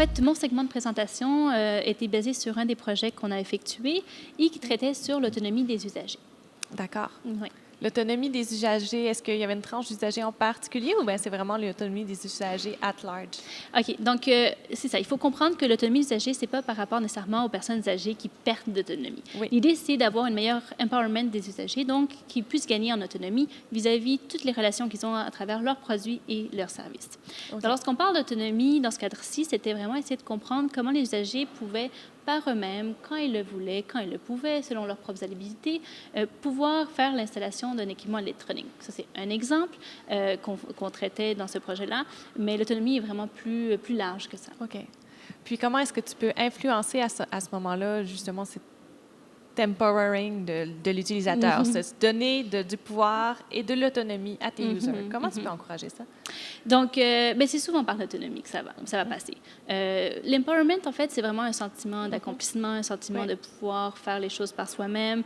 fait, mon segment de présentation était basé sur un des projets qu'on a effectué et qui traitait sur l'autonomie des usagers. D'accord. Oui. L'autonomie des usagers, est-ce qu'il y avait une tranche d'usagers en particulier ou bien c'est vraiment l'autonomie des usagers at large? OK. Donc, c'est ça. Il faut comprendre que l'autonomie des usagers, ce n'est pas par rapport nécessairement aux personnes âgées qui perdent d'autonomie. Oui. L'idée, c'est d'avoir une meilleure empowerment des usagers, donc qu'ils puissent gagner en autonomie vis-à-vis de toutes les relations qu'ils ont à travers leurs produits et leurs services. Okay. Donc, lorsqu'on parle d'autonomie, dans ce cadre-ci, c'était vraiment essayer de comprendre comment les usagers pouvaient par eux-mêmes, quand ils le voulaient, quand ils le pouvaient, selon leurs propres habilités, pouvoir faire l'installation d'un équipement électronique. Ça, c'est un exemple qu'on traitait dans ce projet-là, mais l'autonomie est vraiment plus large que ça. OK. Puis comment est-ce que tu peux influencer à ce moment-là, justement, cette tempowering de l'utilisateur, se donner du pouvoir et de l'autonomie à tes users? Comment tu peux encourager ça? Donc, c'est souvent par l'autonomie que ça va passer. L'empowerment, en fait, c'est vraiment un sentiment d'accomplissement, un sentiment de pouvoir faire les choses par soi-même.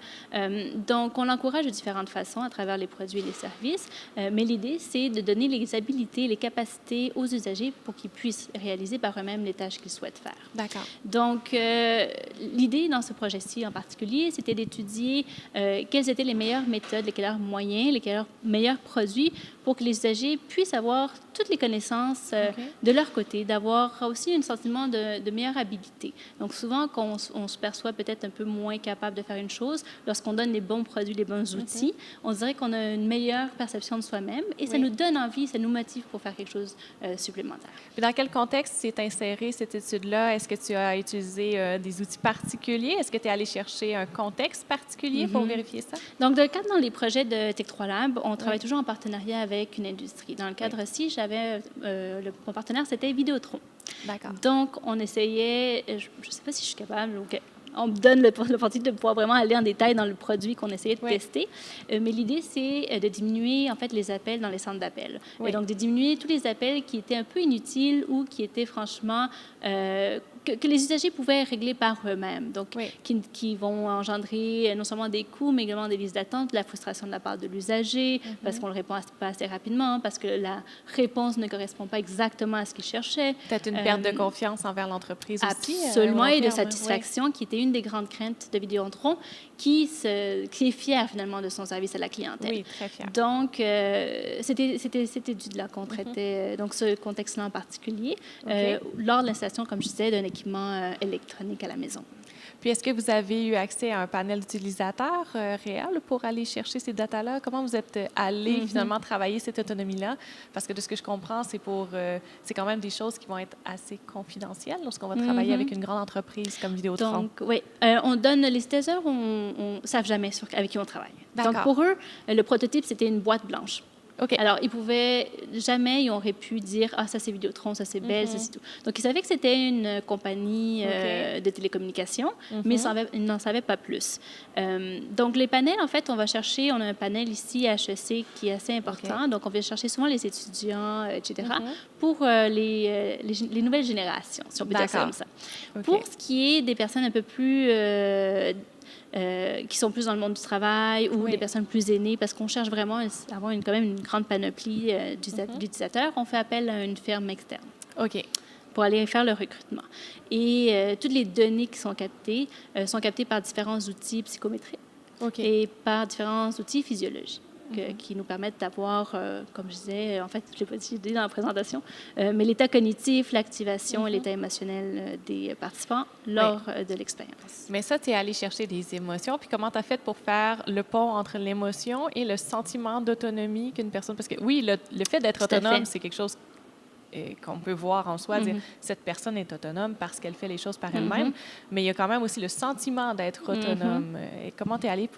Donc, on l'encourage de différentes façons à travers les produits et les services, mais l'idée, c'est de donner les habilités, les capacités aux usagers pour qu'ils puissent réaliser par eux-mêmes les tâches qu'ils souhaitent faire. D'accord. Donc, l'idée dans ce projet-ci en particulier, c'était d'étudier quelles étaient les meilleures méthodes, les meilleurs moyens, les meilleurs produits pour que les usagers puissent avoir toutes les connaissances de leur côté, d'avoir aussi un sentiment de meilleure habilité. Donc, souvent, quand on se perçoit peut-être un peu moins capable de faire une chose, lorsqu'on donne les bons produits, les bons outils, on dirait qu'on a une meilleure perception de soi-même et ça nous donne envie, ça nous motive pour faire quelque chose supplémentaire. Puis dans quel contexte s'est insérée cette étude-là? Est-ce que tu as utilisé des outils particuliers? Est-ce que tu es allé chercher un contexte particulier pour vérifier ça? Donc, dans les projets de Tech3 Lab, on travaille toujours en partenariat avec une industrie. Dans le cadre-ci, mon partenaire, c'était Vidéotron. D'accord. Donc, on essayait, je ne sais pas si je suis capable, on me donne l'opportunité de pouvoir vraiment aller en détail dans le produit qu'on essayait de tester. Mais l'idée, c'est de diminuer, en fait, les appels dans les centres d'appel. Et donc, de diminuer tous les appels qui étaient un peu inutiles ou qui étaient franchement... que les usagers pouvaient régler par eux-mêmes, donc qui vont engendrer non seulement des coûts, mais également des listes d'attente, de la frustration de la part de l'usager, parce qu'on ne le répond pas assez rapidement, parce que la réponse ne correspond pas exactement à ce qu'il cherchait. Peut-être une perte de confiance envers l'entreprise aussi. Absolument, et de satisfaction, qui était une des grandes craintes de Vidéotron, qui est fier finalement de son service à la clientèle. Oui, très fier. Donc, c'était cette étude-là qu'on traitait, donc ce contexte-là en particulier, lors de l'installation, comme je disais, d'un équipement électronique à la maison. Puis, est-ce que vous avez eu accès à un panel d'utilisateurs réel pour aller chercher ces datas-là? Comment vous êtes allé finalement travailler cette autonomie-là? Parce que de ce que je comprends, c'est quand même des choses qui vont être assez confidentielles lorsqu'on va travailler avec une grande entreprise comme Vidéotron. Donc, oui, on donne les utilisateurs, on ne savent jamais avec qui on travaille. Donc, pour eux, le prototype, c'était une boîte blanche. Okay. Alors, ils pouvaient jamais, ils auraient pu dire « Ah, ça, c'est Vidéotron, ça, c'est Bell, ça, c'est tout. » Donc, ils savaient que c'était une compagnie de télécommunications, mais ils n'en savaient pas plus. Donc, les panels, en fait, on a un panel ici à HEC qui est assez important. Donc, on vient chercher souvent les étudiants, etc., pour les nouvelles générations, si on peut dire ça comme ça. Pour ce qui est des personnes un peu plus... qui sont plus dans le monde du travail ou des personnes plus aînées, parce qu'on cherche vraiment à avoir quand même une grande panoplie d'utilisateurs. On fait appel à une firme externe pour aller faire le recrutement. Et toutes les données qui sont captées par différents outils psychométriques et par différents outils physiologiques. Qui nous permettent d'avoir, comme je disais, en fait, je ne l'ai pas dit dans la présentation, mais l'état cognitif, l'activation et l'état émotionnel des participants lors de l'expérience. Mais ça, tu es allé chercher des émotions. Puis comment tu as fait pour faire le pont entre l'émotion et le sentiment d'autonomie qu'une personne... Parce que oui, le fait d'être autonome, c'est quelque chose qu'on peut voir en soi, dire cette personne est autonome parce qu'elle fait les choses par elle-même, mais il y a quand même aussi le sentiment d'être autonome. Et comment tu es allé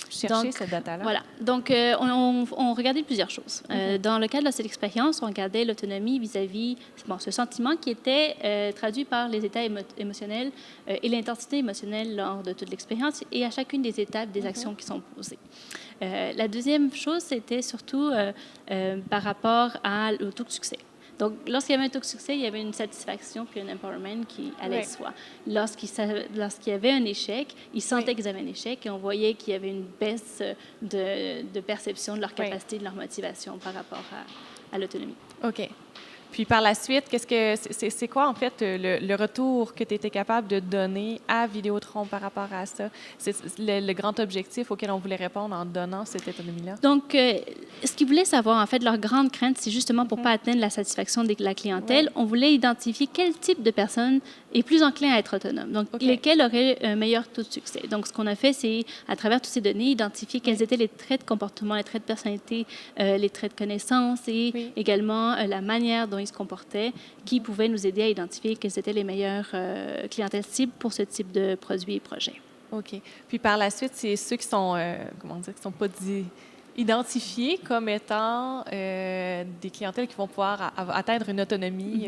chercher cette data-là? Voilà. Donc, on regardait plusieurs choses. Dans le cadre de cette expérience, on regardait l'autonomie vis-à-vis ce sentiment qui était traduit par les états émotionnels et l'intensité émotionnelle lors de toute l'expérience et à chacune des étapes des actions qui sont posées. La deuxième chose, c'était surtout par rapport au taux de succès. Donc, lorsqu'il y avait un taux de succès, il y avait une satisfaction puis un empowerment qui allait de soi. Lorsqu'il y avait un échec, ils sentaient qu'ils avaient un échec et on voyait qu'il y avait une baisse de perception de leur capacité, de leur motivation par rapport à l'autonomie. OK. Puis par la suite, c'est quoi en fait le retour que tu étais capable de donner à Vidéotron par rapport à ça? C'est le grand objectif auquel on voulait répondre en donnant cette autonomie-là? Donc, ce qu'ils voulaient savoir, en fait, leur grande crainte, c'est justement pour ne pas atteindre la satisfaction de la clientèle, on voulait identifier quel type de personne est plus enclin à être autonome. Donc, lesquels auraient un meilleur taux de succès. Donc, ce qu'on a fait, c'est, à travers toutes ces données, identifier quels étaient les traits de comportement, les traits de personnalité, les traits de connaissance et également la manière dont ils se comportaient qui pouvaient nous aider à identifier quelles étaient les meilleures clientèles cibles pour ce type de produits et projets. OK. Puis par la suite, c'est ceux qui sont, qui sont pas identifiés comme étant des clientèles qui vont pouvoir atteindre une autonomie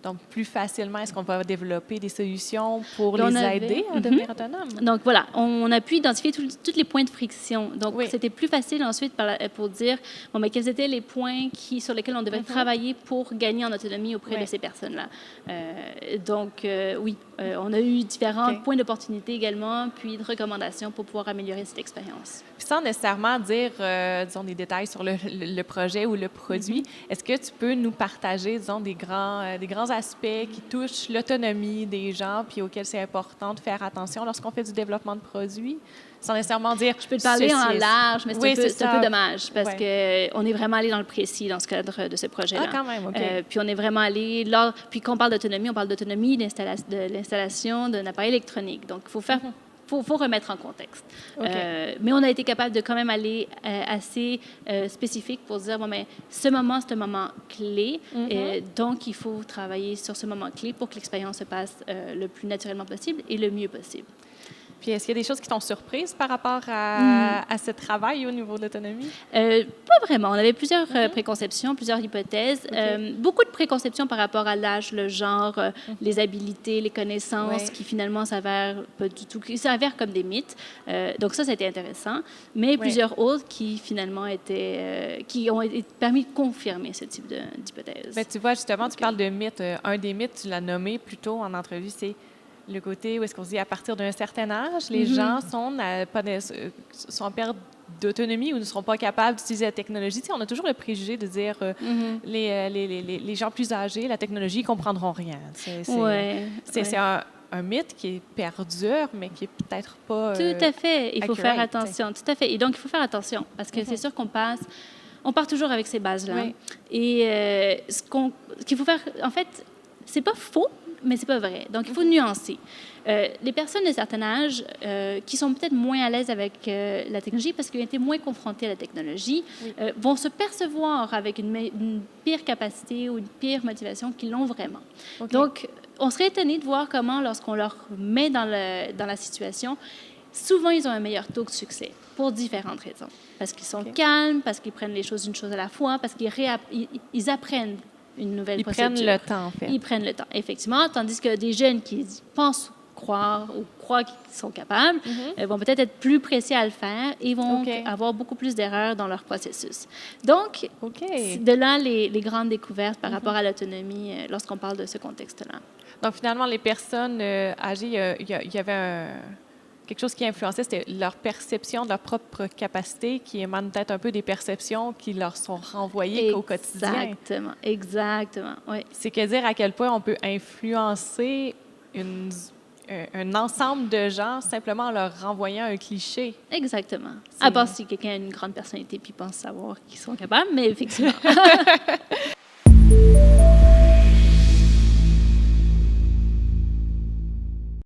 donc plus facilement. Est-ce qu'on va développer des solutions pour les aider à devenir autonomes? Donc voilà, on a pu identifier tous les points de friction. Donc c'était plus facile ensuite pour dire bon, mais quels étaient les points sur lesquels on devait travailler pour gagner en autonomie auprès de ces personnes-là. Donc oui, on a eu différents points d'opportunité également, puis de recommandations pour pouvoir améliorer cette expérience. Puis sans nécessairement dire disons, des détails sur le projet ou le produit. Est-ce que tu peux nous partager, disons, des grands aspects qui touchent l'autonomie des gens puis auxquels c'est important de faire attention lorsqu'on fait du développement de produits? Sans nécessairement dire... Je peux te parler en large, mais c'est un peu dommage parce qu'on est vraiment allé dans le précis dans ce cadre de ce projet-là. Ah, quand même, OK. Puis on est vraiment allé... Puis quand on parle d'autonomie, on parle d'autonomie de l'installation d'un appareil électronique. Donc, il faut faire... faut remettre en contexte. Mais on a été capable de quand même aller assez spécifique pour dire, bon, mais ce moment, c'est un moment clé. Donc, il faut travailler sur ce moment clé pour que l'expérience se passe le plus naturellement possible et le mieux possible. Puis, est-ce qu'il y a des choses qui t'ont surprise par rapport à ce travail au niveau de l'autonomie? Pas vraiment. On avait plusieurs préconceptions, plusieurs hypothèses. Beaucoup de préconceptions par rapport à l'âge, le genre, les habilités, les connaissances, qui finalement s'avèrent pas du tout, qui s'avèrent comme des mythes. Donc ça a été intéressant. Mais plusieurs autres qui finalement qui ont permis de confirmer ce type d'hypothèse. Bien, tu vois, justement, tu parles de mythes. Un des mythes, tu l'as nommé plus tôt en entrevue, c'est le côté où est-ce qu'on se dit à partir d'un certain âge, les gens sont en perte d'autonomie ou ne seront pas capables d'utiliser la technologie. Tu sais, on a toujours le préjugé de dire les gens plus âgés, la technologie, ils ne comprendront rien. C'est un mythe qui perdure, mais qui est peut-être pas tout à fait. Il faut faire attention. Tout à fait. Et donc, il faut faire attention parce que c'est sûr qu'on part toujours avec ces bases-là. Et ce qu'il faut faire, en fait, c'est pas faux, mais c'est pas vrai. Donc, il faut nuancer. Les personnes de certain âge qui sont peut-être moins à l'aise avec la technologie parce qu'ils ont été moins confrontés à la technologie vont se percevoir avec une pire capacité ou une pire motivation qu'ils l'ont vraiment. Donc, on serait étonné de voir comment, lorsqu'on leur met dans la situation, souvent, ils ont un meilleur taux de succès pour différentes raisons. Parce qu'ils sont calmes, parce qu'ils prennent les choses une chose à la fois, parce qu'ils apprennent une nouvelle procédure. Ils prennent le temps, en fait. Ils prennent le temps, effectivement. Tandis que des jeunes qui pensent croire qu'ils sont capables vont peut-être être plus pressés à le faire et vont avoir beaucoup plus d'erreurs dans leur processus. Donc, de là les grandes découvertes par rapport à l'autonomie lorsqu'on parle de ce contexte-là. Donc, finalement, les personnes âgées, il y avait quelque chose qui influençait, c'était leur perception de leur propre capacité qui émane peut-être un peu des perceptions qui leur sont renvoyées au quotidien. Exactement, oui. C'est que dire à quel point on peut influencer un ensemble de gens simplement en leur renvoyant un cliché. Exactement. À part si quelqu'un a une grande personnalité puis pense savoir qu'ils sont capables, mais effectivement.